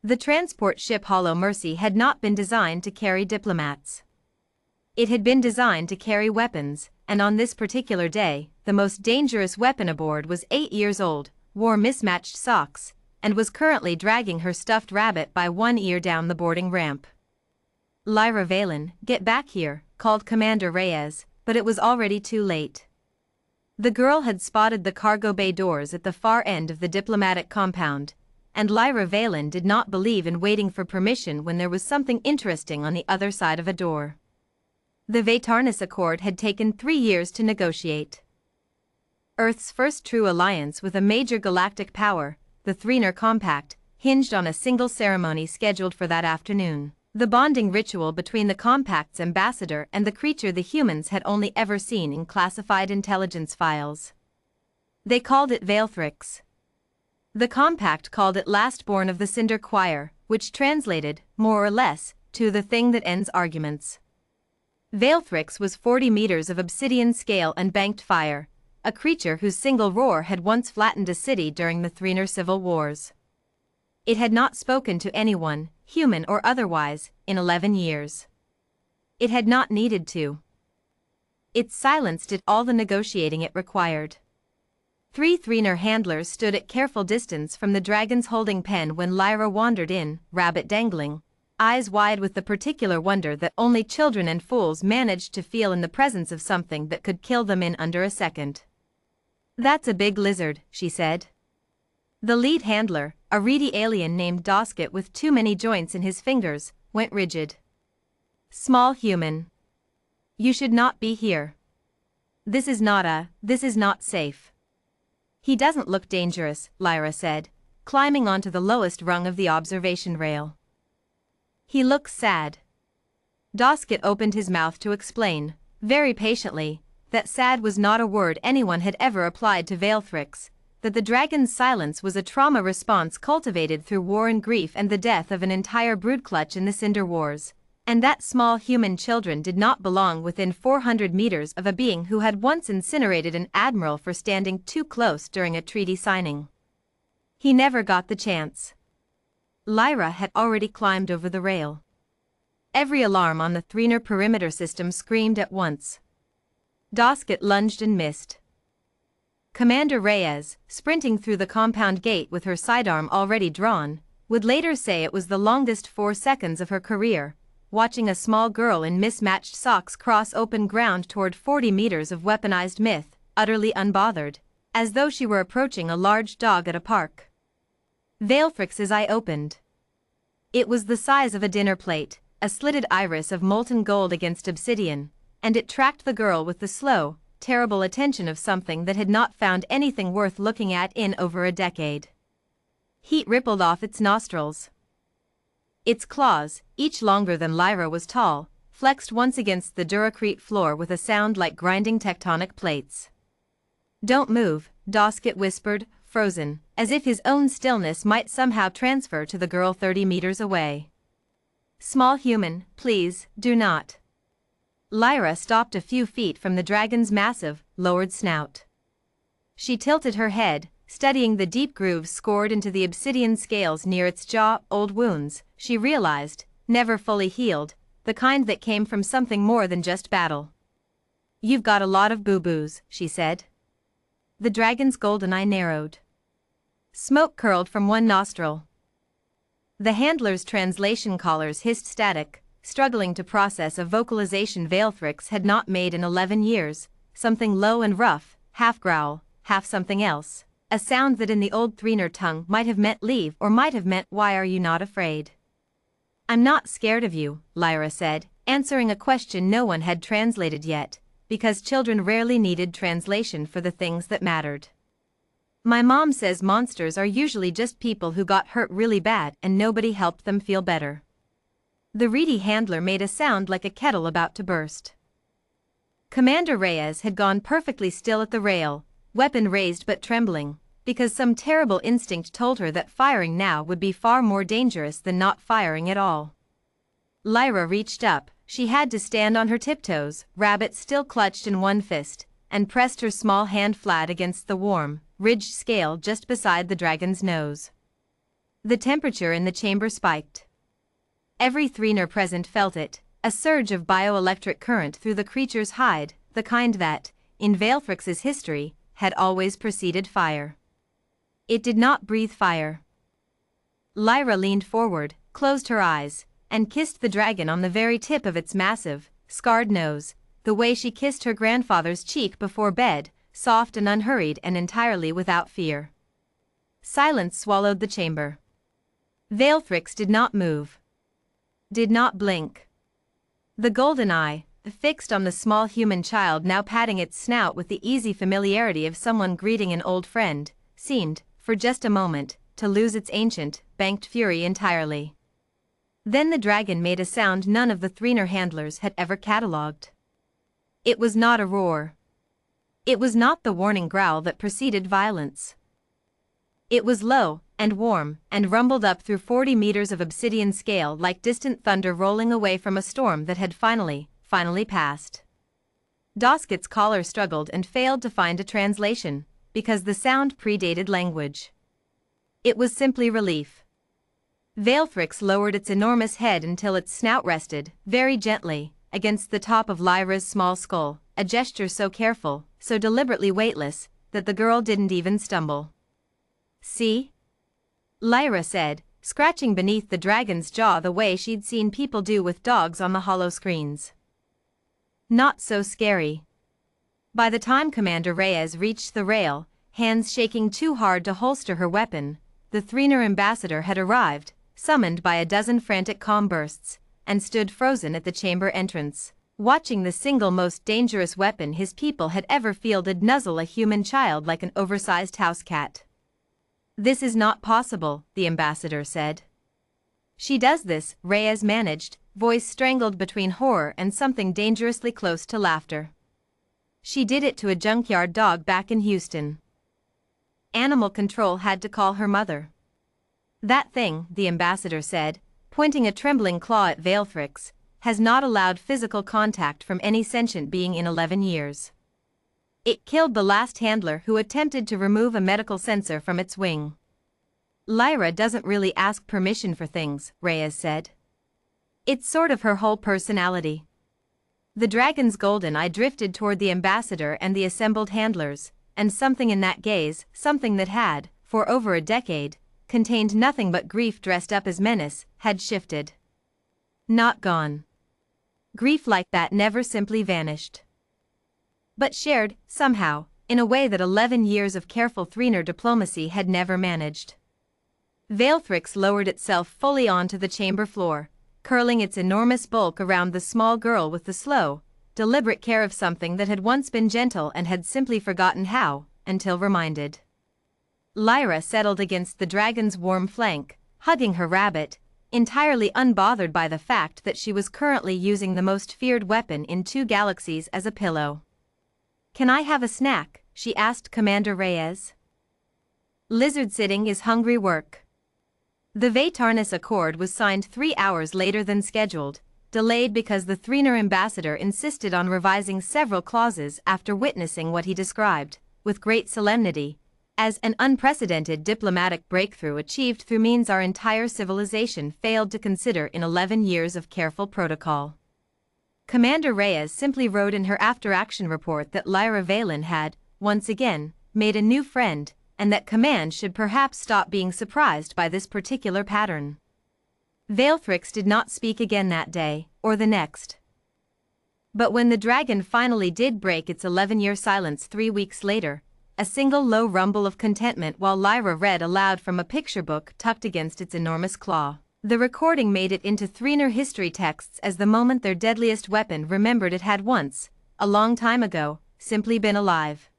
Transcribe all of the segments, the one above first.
The transport ship Hollow Mercy had not been designed to carry diplomats. It had been designed to carry weapons, and on this particular day, the most dangerous weapon aboard was 8 years old, wore mismatched socks, and was currently dragging her stuffed rabbit by one ear down the boarding ramp. Lyra Valen, get back here, called Commander Reyes, but it was already too late. The girl had spotted the cargo bay doors at the far end of the diplomatic compound, and Lyra Valen did not believe in waiting for permission when there was something interesting on the other side of a door. The Vatarnis Accord had taken 3 years to negotiate. Earth's first true alliance with a major galactic power, the Threener Compact, hinged on a single ceremony scheduled for that afternoon. The bonding ritual between the Compact's ambassador and the creature the humans had only ever seen in classified intelligence files. They called it Veilthrix. The Compact called it Lastborn of the Cinder Choir, which translated, more or less, to the thing that ends arguments. Veilthrix was 40 meters of obsidian-scale and banked fire, a creature whose single roar had once flattened a city during the Threener Civil Wars. It had not spoken to anyone, human or otherwise, in 11 years. It had not needed to. Its silence did all the negotiating it required. 3 Threener handlers stood at careful distance from the dragon's holding pen when Lyra wandered in, rabbit dangling, eyes wide with the particular wonder that only children and fools managed to feel in the presence of something that could kill them in under a second. "That's a big lizard," she said. The lead handler, a reedy alien named Dosket with too many joints in his fingers, went rigid. "Small human. You should not be here. This is not safe." "He doesn't look dangerous," Lyra said, climbing onto the lowest rung of the observation rail. "He looks sad." Dosket opened his mouth to explain, very patiently, that sad was not a word anyone had ever applied to Veilthrix, that the dragon's silence was a trauma response cultivated through war and grief and the death of an entire broodclutch in the Cinder Wars, and that small human children did not belong within 400 meters of a being who had once incinerated an admiral for standing too close during a treaty signing. He never got the chance. Lyra had already climbed over the rail. Every alarm on the Threener perimeter system screamed at once. Dosket lunged and missed. Commander Reyes, sprinting through the compound gate with her sidearm already drawn, would later say it was the longest 4 seconds of her career, watching a small girl in mismatched socks cross open ground toward 40 meters of weaponized myth, utterly unbothered, as though she were approaching a large dog at a park. Veilthrix's eye opened. It was the size of a dinner plate, a slitted iris of molten gold against obsidian, and it tracked the girl with the slow, terrible attention of something that had not found anything worth looking at in over a decade. Heat rippled off its nostrils. Its claws, each longer than Lyra was tall, flexed once against the duracrete floor with a sound like grinding tectonic plates. "Don't move," Dosket whispered, frozen, as if his own stillness might somehow transfer to the girl 30 meters away. "Small human, please, do not." Lyra stopped a few feet from the dragon's massive, lowered snout. She tilted her head, studying the deep grooves scored into the obsidian scales near its jaw, old wounds, she realized, never fully healed, the kind that came from something more than just battle. "You've got a lot of boo-boos," she said. The dragon's golden eye narrowed. Smoke curled from one nostril. The handler's translation collars hissed static, struggling to process a vocalization Veilthrix had not made in 11 years, something low and rough, half growl, half something else, a sound that in the old Threener tongue might have meant leave or might have meant why are you not afraid. "I'm not scared of you," Lyra said, answering a question no one had translated yet, because children rarely needed translation for the things that mattered. "My mom says monsters are usually just people who got hurt really bad and nobody helped them feel better." The reedy handler made a sound like a kettle about to burst. Commander Reyes had gone perfectly still at the rail, weapon raised but trembling, because some terrible instinct told her that firing now would be far more dangerous than not firing at all. Lyra reached up, she had to stand on her tiptoes, rabbit still clutched in one fist, and pressed her small hand flat against the warm, ridged scale just beside the dragon's nose. The temperature in the chamber spiked. Every Threener present felt it, a surge of bioelectric current through the creature's hide, the kind that, in Veilfrix's history, had always preceded fire. It did not breathe fire. Lyra leaned forward, closed her eyes, and kissed the dragon on the very tip of its massive, scarred nose, the way she kissed her grandfather's cheek before bed, soft and unhurried and entirely without fear. Silence swallowed the chamber. Veilfrix did not move. Did not blink. The golden eye, fixed on the small human child now patting its snout with the easy familiarity of someone greeting an old friend, seemed, for just a moment, to lose its ancient, banked fury entirely. Then the dragon made a sound none of the Threener handlers had ever catalogued. It was not a roar. It was not the warning growl that preceded violence. It was low and warm and rumbled up through 40 meters of obsidian scale like distant thunder rolling away from a storm that had finally passed. Dosket's collar struggled and failed to find a translation, because the sound predated language. It was simply relief. Veilfrix lowered its enormous head until its snout rested, very gently, against the top of Lyra's small skull, a gesture so careful, so deliberately weightless, that the girl didn't even stumble. "See?" Lyra said, scratching beneath the dragon's jaw the way she'd seen people do with dogs on the hollow screens. Not so scary. By the time Commander Reyes reached the rail, hands shaking too hard to holster her weapon, the Threener ambassador had arrived, summoned by a dozen frantic comm bursts, and stood frozen at the chamber entrance, watching the single most dangerous weapon his people had ever fielded nuzzle a human child like an oversized house cat. "This is not possible," the ambassador said. "She does this," Reyes managed, voice strangled between horror and something dangerously close to laughter. "She did it to a junkyard dog back in Houston. Animal control had to call her mother." "That thing," the ambassador said, pointing a trembling claw at Veilfrix, "has not allowed physical contact from any sentient being in 11 years. It killed the last handler who attempted to remove a medical sensor from its wing." "Lyra doesn't really ask permission for things," Reyes said. "It's sort of her whole personality." The dragon's golden eye drifted toward the ambassador and the assembled handlers, and something in that gaze, something that had, for over a decade, contained nothing but grief dressed up as menace, had shifted. Not gone. Grief like that never simply vanished. But shared, somehow, in a way that 11 years of careful Threener diplomacy had never managed. Veilfrix lowered itself fully onto the chamber floor, curling its enormous bulk around the small girl with the slow, deliberate care of something that had once been gentle and had simply forgotten how, until reminded. Lyra settled against the dragon's warm flank, hugging her rabbit, entirely unbothered by the fact that she was currently using the most feared weapon in 2 galaxies as a pillow. "Can I have a snack?" she asked Commander Reyes. "Lizard sitting is hungry work." The Vatarnis Accord was signed 3 hours later than scheduled, delayed because the Threener ambassador insisted on revising several clauses after witnessing what he described, with great solemnity, as an unprecedented diplomatic breakthrough achieved through means our entire civilization failed to consider in 11 years of careful protocol. Commander Reyes simply wrote in her after-action report that Lyra Valen had, once again, made a new friend, and that command should perhaps stop being surprised by this particular pattern. Veilfrix did not speak again that day, or the next. But when the dragon finally did break its 11-year silence 3 weeks later, a single low rumble of contentment while Lyra read aloud from a picture book tucked against its enormous claw. The recording made it into Threener history texts as the moment their deadliest weapon remembered it had once, a long time ago, simply been alive.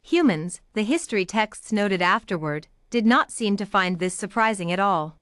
Humans, the history texts noted afterward, did not seem to find this surprising at all.